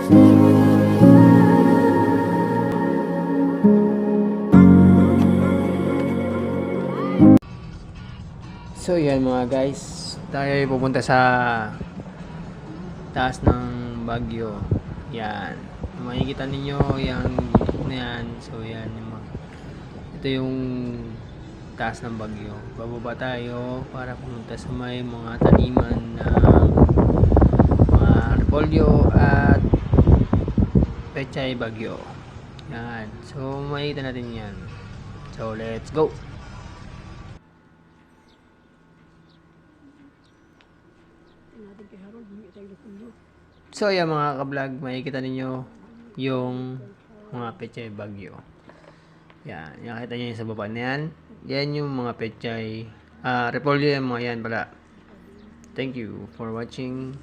So yan mga guys, tayo ay pupunta sa taas ng Baguio. Yan, makikita ninyo yung bundok na yan. So yan, ito yung taas ng Baguio. Bababa tayo para pumunta sa may mga taniman na mga repolyo at pechay Baguio. Yan, so makikita natin yan. So let's go! So ayan mga ka-vlog, makikita ninyo yung mga pechay Baguio. Yan, nakita nyo yung sa baba na yan. Yan yung mga pechay, repolyo yung mga yan pala. Thank you for watching.